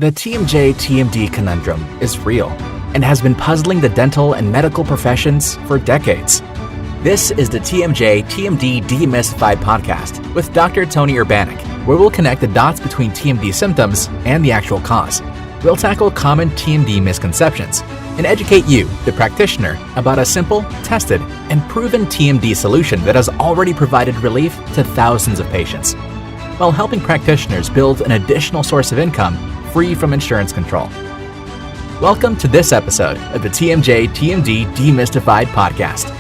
The TMJ-TMD conundrum is real and has been puzzling the dental and medical professions for decades. This is the TMJ-TMD Demystified podcast with Dr. Tony Urbanic, where we'll connect the dots between TMD symptoms and the actual cause. We'll tackle common TMD misconceptions and educate you, the practitioner, about a simple, tested, and proven TMD solution that has already provided relief to thousands of patients, while helping practitioners build an additional source of income free from insurance control. Welcome to this episode of the TMJ-TMD Demystified podcast.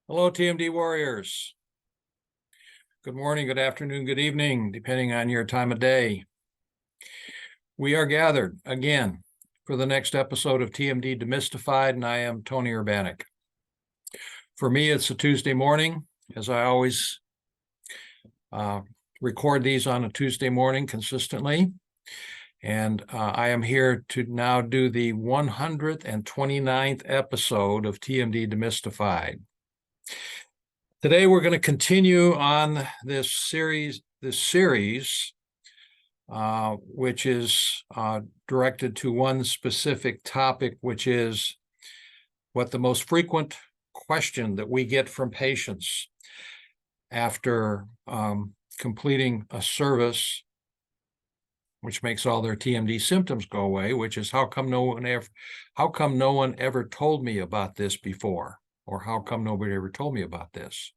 Hello, TMD warriors. Good morning, good afternoon, good evening, depending on your time of day. We are gathered again for the next episode of TMD Demystified, and I am Tony Urbanic. For me, it's a Tuesday morning, as I always record these on a Tuesday morning consistently. And I am here to now do the 129th episode of TMD Demystified. Today, we're going to continue on this series, which is directed to one specific topic, which is what the most frequent question that we get from patients after completing a service, which makes all their TMD symptoms go away, which is how come no one ever told me about this before? Or how come nobody ever told me about this?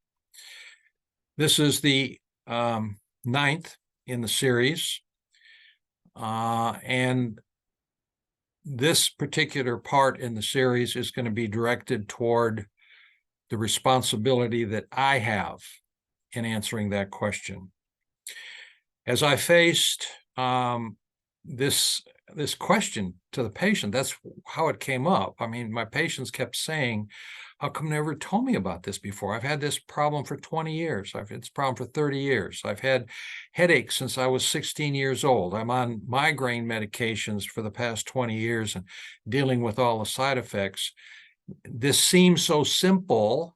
This is the 9th in the series. And this particular part in the series is going to be directed toward the responsibility that I have in answering that question. As I faced this question to the patient, that's how it came up. I mean, my patients kept saying, how come they never told me about this before? I've had this problem for 20 years. I've had this problem for 30 years. I've had headaches since I was 16 years old. I'm on migraine medications for the past 20 years and dealing with all the side effects. This seems so simple.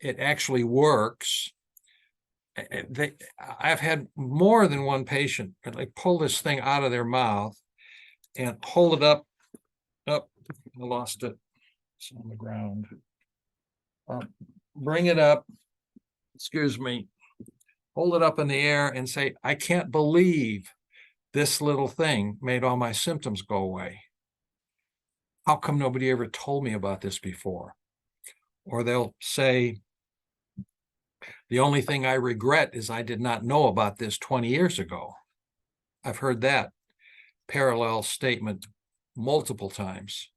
It actually works. I've had more than one patient like pull this thing out of their mouth and hold it up. Oh, I lost it. It's on the ground. Bring it up, excuse me, hold it up in the air and say, I can't believe this little thing made all my symptoms go away. How come nobody ever told me about this before? Or they'll say, the only thing I regret is I did not know about this 20 years ago. I've heard that parallel statement multiple times.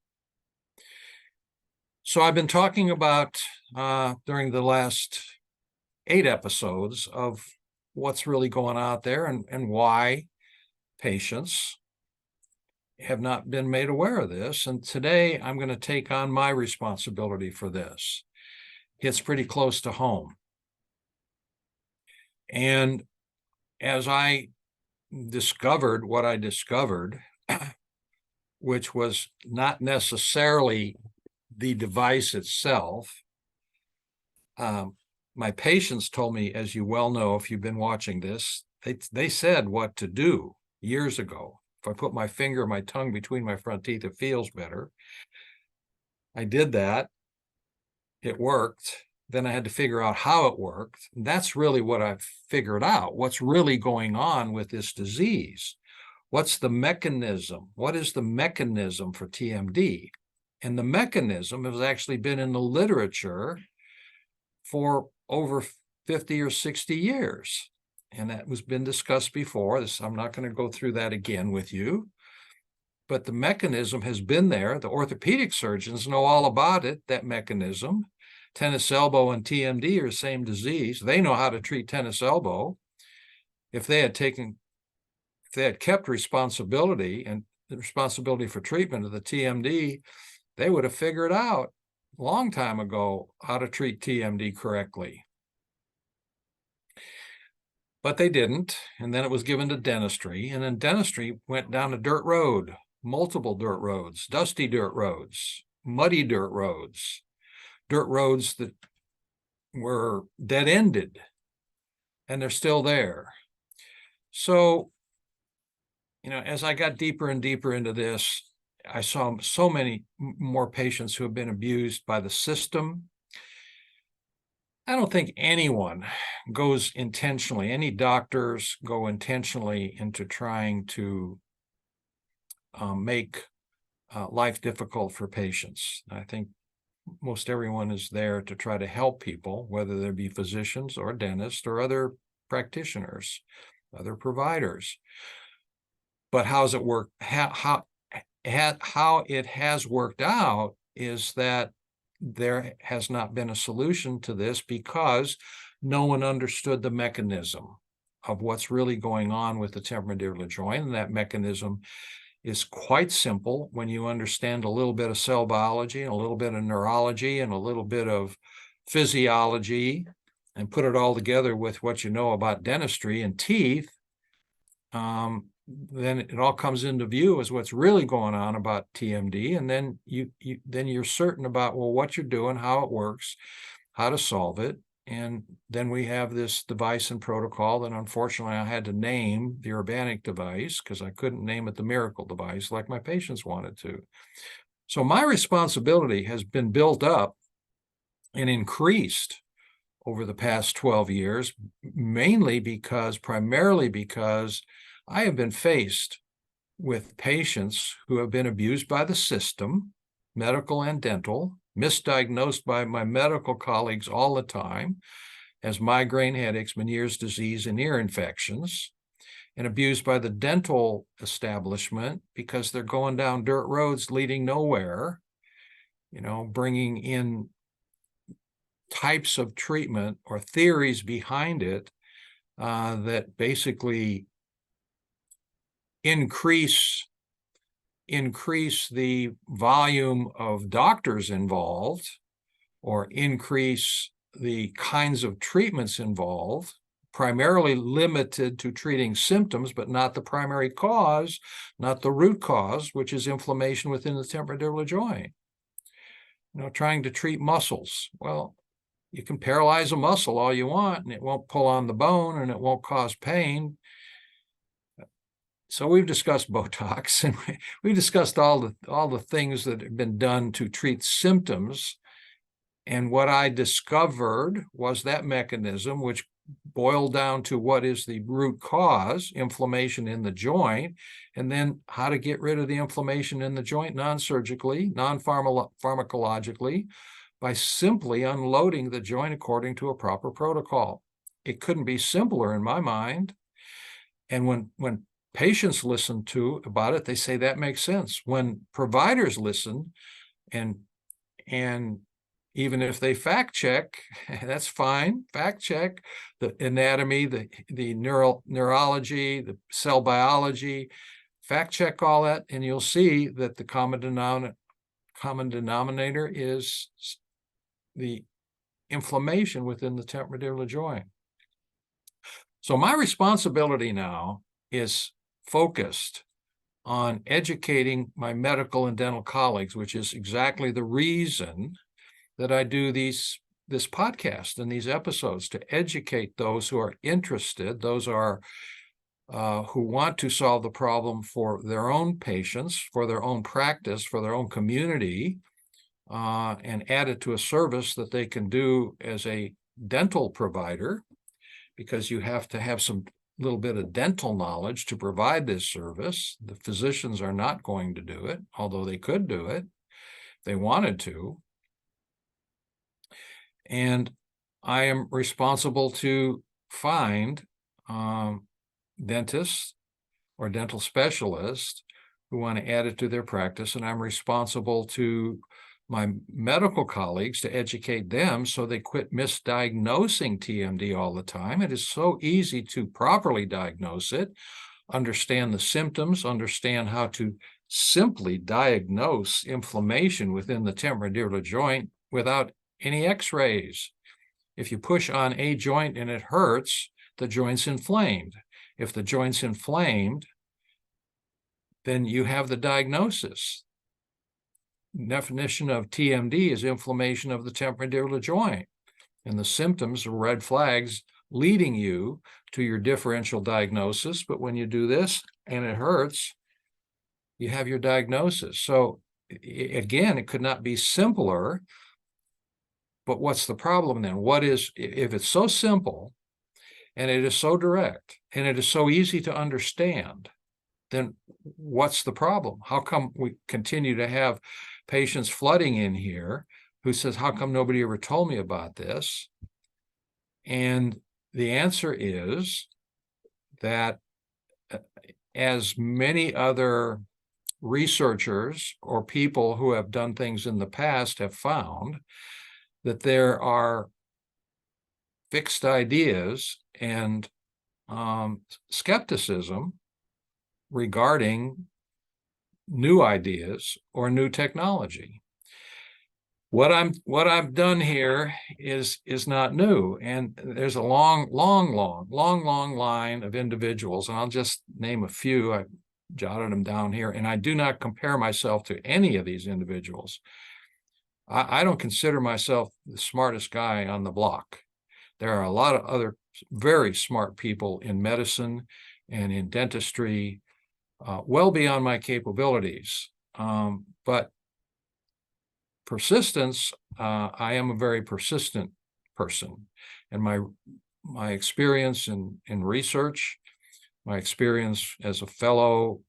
So I've been talking about during the last 8 episodes of what's really going out there and why patients have not been made aware of this. And today I'm going to take on my responsibility for this. It's pretty close to home. And as I discovered what I discovered, which was not necessarily the device itself, my patients told me, as you well know, if you've been watching this, they said what to do years ago. If I put my finger, my tongue between my front teeth, it feels better. I did that. It worked. Then I had to figure out how it worked. And that's really what I've figured out. What's really going on with this disease? What's the mechanism? What is the mechanism for TMD? And the mechanism has actually been in the literature for over 50 or 60 years. And that has been discussed before. I'm not going to go through that again with you. But the mechanism has been there. The orthopedic surgeons know all about it, that mechanism. Tennis elbow and TMD are the same disease. They know how to treat tennis elbow. If they had kept responsibility and the responsibility for treatment of the TMD, they would have figured out a long time ago how to treat TMD correctly. But they didn't, and then it was given to dentistry, and then dentistry went down a dirt road multiple dirt roads, dusty dirt roads, muddy dirt roads that were dead-ended, and they're still there. So, as I got deeper and deeper into this, I saw so many more patients who have been abused by the system. I don't think anyone goes intentionally, any doctors go intentionally into trying to make life difficult for patients. I think most everyone is there to try to help people, whether they be physicians or dentists or other practitioners, other providers. But how's it work? How it has worked out is that there has not been a solution to this because no one understood the mechanism of what's really going on with the temporomandibular joint. And that mechanism is quite simple when you understand a little bit of cell biology and a little bit of neurology and a little bit of physiology, and put it all together with what you know about dentistry and teeth. Then it all comes into view as what's really going on about TMD, and then you're certain about, well, what you're doing, how it works, how to solve it. And then we have this device and protocol that unfortunately I had to name the Urbanic device because I couldn't name it the Miracle device like my patients wanted to. So my responsibility has been built up and increased over the past 12 years, primarily because I have been faced with patients who have been abused by the system, medical and dental, misdiagnosed by my medical colleagues all the time as migraine headaches, Meniere's disease, and ear infections, and abused by the dental establishment because they're going down dirt roads leading nowhere, bringing in types of treatment or theories behind it that basically increase the volume of doctors involved or increase the kinds of treatments involved, primarily limited to treating symptoms, but not the primary cause, not the root cause, which is inflammation within the temporomandibular joint. Trying to treat muscles. Well, you can paralyze a muscle all you want, and it won't pull on the bone, and it won't cause pain. So we've discussed Botox, and we discussed all the things that have been done to treat symptoms. And what I discovered was that mechanism, which boiled down to what is the root cause, inflammation in the joint, and then how to get rid of the inflammation in the joint non-surgically, non-pharmacologically, by simply unloading the joint according to a proper protocol. It couldn't be simpler in my mind. And when patients listen about it, they say that makes sense. When providers listen, and even if they fact check, that's fine. Fact check the anatomy, the neurology, the cell biology, fact check all that, and you'll see that the common denominator is the inflammation within the temporomandibular joint. So my responsibility now is focused on educating my medical and dental colleagues, which is exactly the reason that I do this podcast and these episodes, to educate those who are interested, those who want to solve the problem for their own patients, for their own practice, for their own community, and add it to a service that they can do as a dental provider, because you have to have some little bit of dental knowledge to provide this service. The physicians are not going to do it, although they could do it if they wanted to. And I am responsible to find dentists or dental specialists who want to add it to their practice, and I'm responsible to my medical colleagues to educate them so they quit misdiagnosing TMD all the time. It is so easy to properly diagnose it, understand the symptoms, understand how to simply diagnose inflammation within the temporomandibular joint without any x-rays. If you push on a joint and it hurts, the joint's inflamed. If the joint's inflamed, then you have the diagnosis. Definition of TMD is inflammation of the temporomandibular joint, and the symptoms are red flags leading you to your differential diagnosis. But when you do this and it hurts, you have your diagnosis. So again, it could not be simpler. But what's the problem then? What is, if it's so simple and it is so direct and it is so easy to understand, then what's the problem? How come we continue to have patients flooding in here who says, how come nobody ever told me about this? And the answer is that, as many other researchers or people who have done things in the past have found, that there are fixed ideas and skepticism regarding new ideas or new technology. What I've done here is not new, and there's a long line of individuals, and I'll just name a few. I jotted them down here, and I do not compare myself to any of these individuals. I don't consider myself the smartest guy on the block. There are a lot of other very smart people in medicine and in dentistry, well beyond my capabilities. But persistence, I am a very persistent person, and my experience in research, my experience as a fellow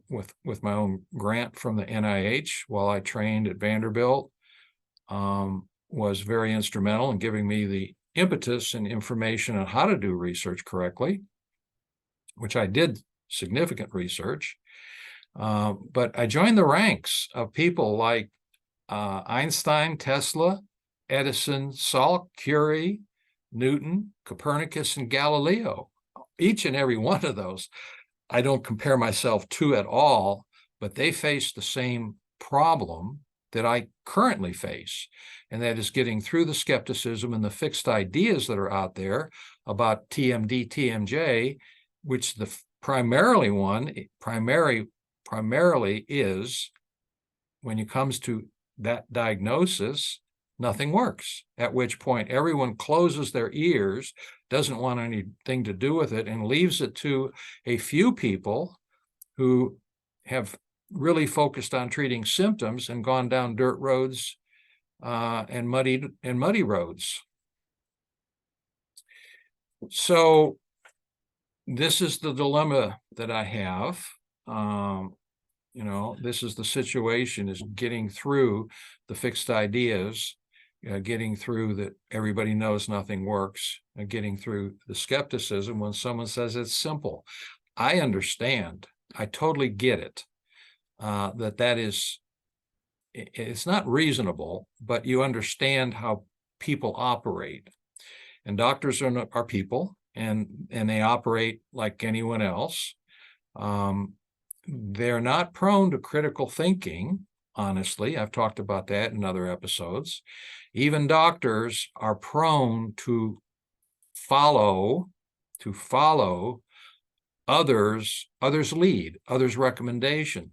with my own grant from the NIH while I trained at Vanderbilt, was very instrumental in giving me the impetus and information on how to do research correctly, which I did significant research. But I joined the ranks of people like Einstein, Tesla, Edison, Salk, Curie, Newton, Copernicus, and Galileo. Each and every one of those I don't compare myself to at all, but they face the same problem that I currently face, and that is getting through the skepticism and the fixed ideas that are out there about TMD, TMJ, which the primarily is, when it comes to that diagnosis, nothing works, at which point everyone closes their ears, doesn't want anything to do with it, and leaves it to a few people who have really focused on treating symptoms and gone down dirt roads and muddy roads. So this is the dilemma that I have. This is the situation, is getting through the fixed ideas, getting through that everybody knows nothing works, and getting through the skepticism when someone says it's simple. I understand. I totally get it. That is, it's not reasonable, but you understand how people operate. And doctors are people, and they operate like anyone else. They're not prone to critical thinking, honestly. I've talked about that in other episodes. Even doctors are prone to follow others' lead, others' recommendation.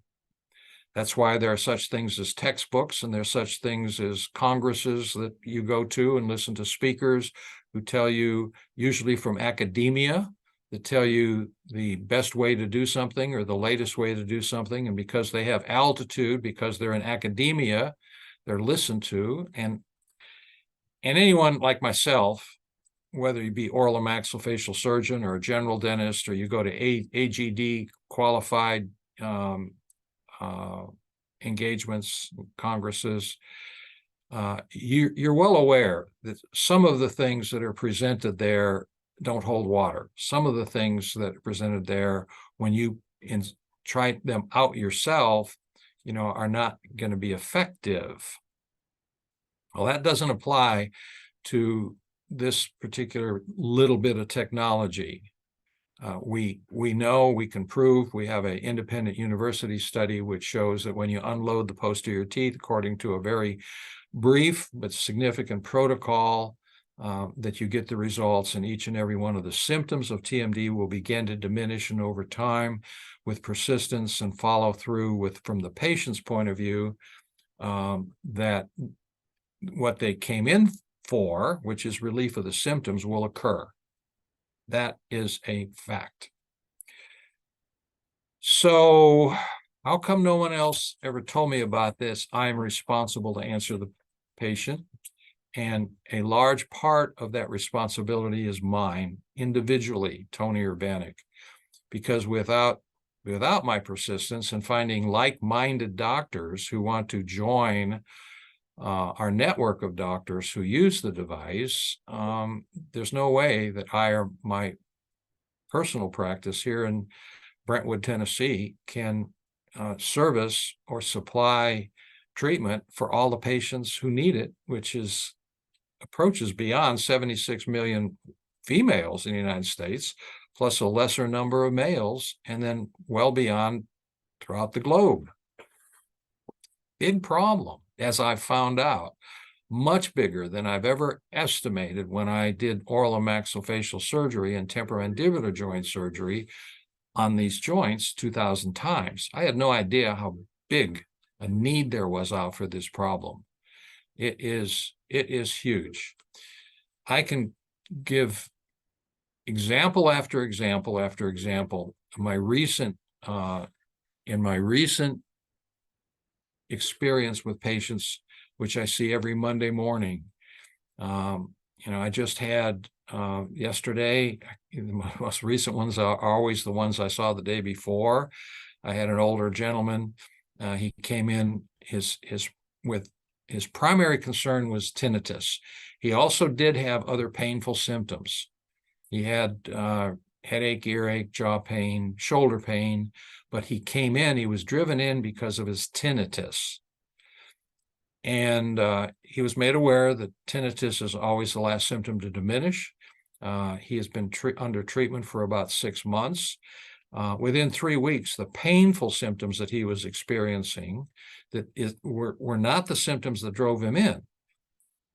That's why there are such things as textbooks, and there's such things as congresses that you go to and listen to speakers who tell you, usually from academia, that tell you the best way to do something or the latest way to do something. And because they have altitude, because they're in academia, they're listened to. And anyone like myself, whether you be oral or maxillofacial surgeon or a general dentist, or you go to AGD qualified engagements, congresses, you're well aware that some of the things that are presented there don't hold water. Some of the things that are presented there, when you try them out yourself, are not going to be effective. Well, that doesn't apply to this particular little bit of technology. We know, we can prove, we have an independent university study which shows that when you unload the posterior teeth, according to a very brief but significant protocol, that you get the results, and each and every one of the symptoms of TMD will begin to diminish, and over time, with persistence and follow through from the patient's point of view, that what they came in for, which is relief of the symptoms, will occur. That is a fact. So how come no one else ever told me about this? I'm responsible to answer the patient, and a large part of that responsibility is mine individually, Tony Urbanic, because without my persistence and finding like-minded doctors who want to join our network of doctors who use the device, there's no way that I or my personal practice here in Brentwood, Tennessee, can service or supply treatment for all the patients who need it, which approaches beyond 76 million females in the United States, plus a lesser number of males, and then well beyond throughout the globe. Big problem, as I've found out, much bigger than I've ever estimated when I did oral and maxillofacial surgery and temporomandibular joint surgery on these joints 2,000 times. I had no idea how big a need there was out for this problem. It is huge. I can give example after example after example. In my recent experience with patients, which I see every Monday morning. I just had yesterday, the most recent ones are always the ones I saw the day before. I had an older gentleman. He came in, his primary concern was tinnitus. He also did have other painful symptoms. He had headache, earache, jaw pain, shoulder pain, but he was driven in because of his tinnitus. And he was made aware that tinnitus is always the last symptom to diminish. He has been under treatment for about 6 months. Within 3 weeks, the painful symptoms that he was experiencing were not the symptoms that drove him in,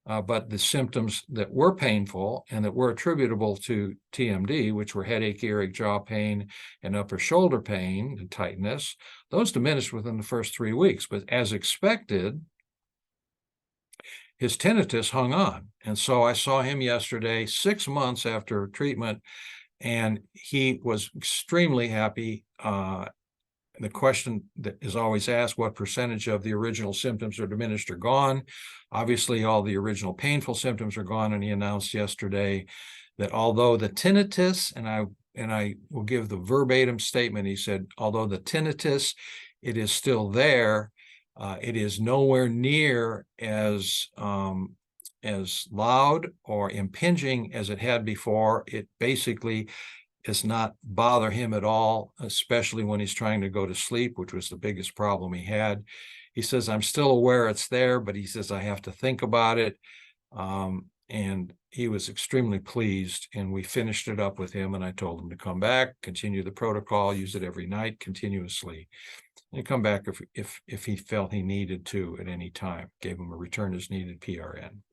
but the symptoms that were painful and that were attributable to TMD, which were headache, earache, jaw pain, and upper shoulder pain and tightness. Those diminished within the first 3 weeks, but as expected, his tinnitus hung on. And so I saw him yesterday, 6 months after treatment, and he was extremely happy. The question that is always asked, what percentage of the original symptoms are diminished or gone? Obviously, all the original painful symptoms are gone, and he announced yesterday that although the tinnitus, and I will give the verbatim statement, he said, although the tinnitus, it is still there, it is nowhere near as loud or impinging as it had before. It basically does not bother him at all, especially when he's trying to go to sleep, which was the biggest problem he had. He says, I'm still aware it's there, but he says, I have to think about it. And he was extremely pleased, and we finished it up with him, and I told him to come back, continue the protocol, use it every night continuously, and come back if he felt he needed to at any time. Gave him a return as needed PRN.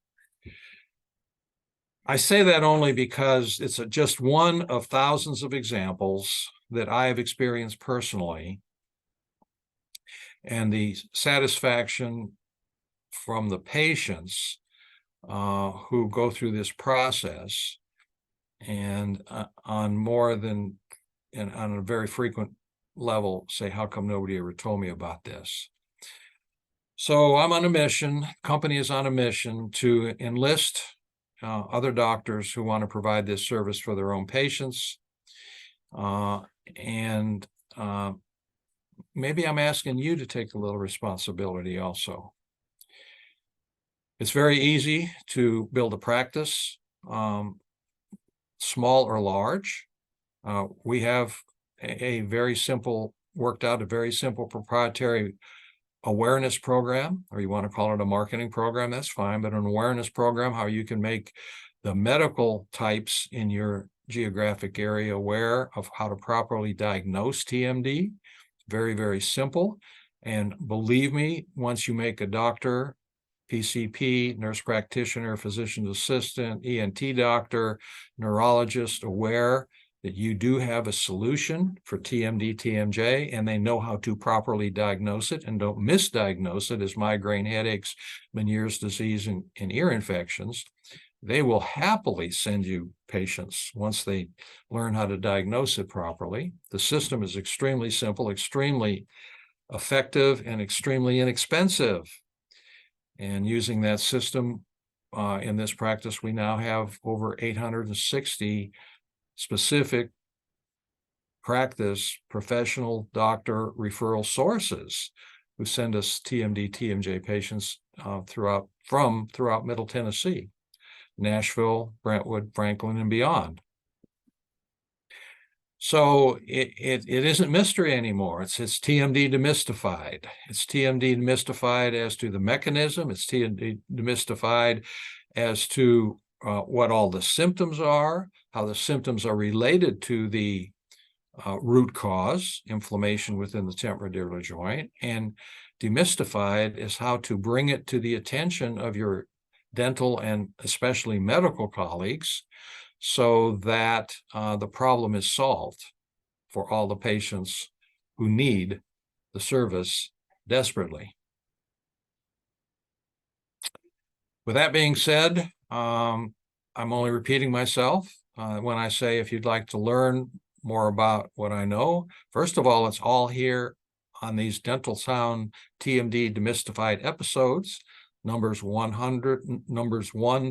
I say that only because it's just one of thousands of examples that I have experienced personally, and the satisfaction from the patients who go through this process, and on a very frequent level, say, how come nobody ever told me about this? So I'm on a mission, company is on a mission to enlist other doctors who want to provide this service for their own patients. Maybe I'm asking you to take a little responsibility also. It's very easy to build a practice, small or large. We have worked out a very simple proprietary awareness program, or you want to call it a marketing program, that's fine, but an awareness program, how you can make the medical types in your geographic area aware of how to properly diagnose TMD. Very, very simple. And believe me, once you make a doctor, PCP, nurse practitioner, physician's assistant, ENT doctor, neurologist aware that you do have a solution for TMD, TMJ, and they know how to properly diagnose it and don't misdiagnose it as migraine, headaches, Meniere's disease, and ear infections. They will happily send you patients once they learn how to diagnose it properly. The system is extremely simple, extremely effective, and extremely inexpensive. And using that system in this practice, we now have over 860 specific practice professional doctor referral sources who send us TMD, TMJ patients throughout Middle Tennessee, Nashville, Brentwood, Franklin, and beyond. So it isn't mystery anymore. It's TMD demystified. It's TMD demystified as to the mechanism. It's TMD demystified as to what all the symptoms are, how the symptoms are related to the root cause, inflammation within the temporomandibular joint, and demystified is how to bring it to the attention of your dental and especially medical colleagues so that the problem is solved for all the patients who need the service desperately. With that being said, I'm only repeating myself when I say if you'd like to learn more about what I know, first of all, it's all here on these Dental Sound TMD Demystified episodes, numbers 1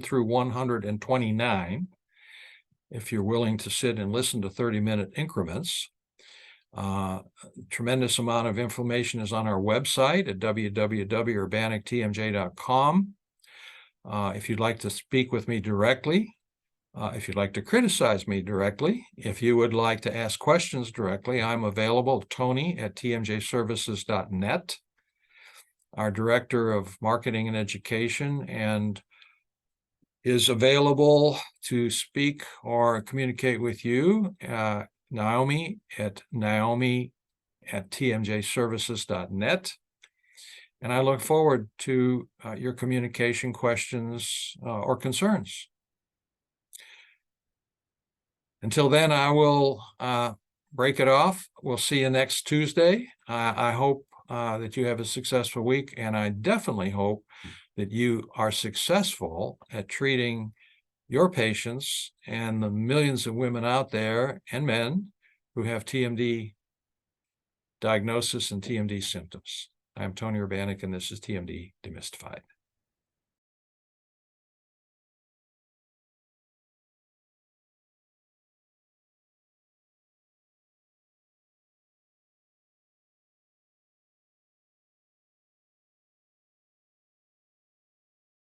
through 129. If you're willing to sit and listen to 30-minute increments. Tremendous amount of information is on our website at www.urbanictmj.com. If you'd like to speak with me directly, if you'd like to criticize me directly, if you would like to ask questions directly, I'm available, Tony@tmjservices.net. Our Director of Marketing and Education and is available to speak or communicate with you, Naomi@tmjservices.net. And I look forward to your communication, questions, or concerns. Until then, I will break it off. We'll see you next Tuesday. I hope that you have a successful week, and I definitely hope that you are successful at treating your patients and the millions of women out there and men who have TMD diagnosis and TMD symptoms. I'm Tony Urbanic, and this is TMD Demystified.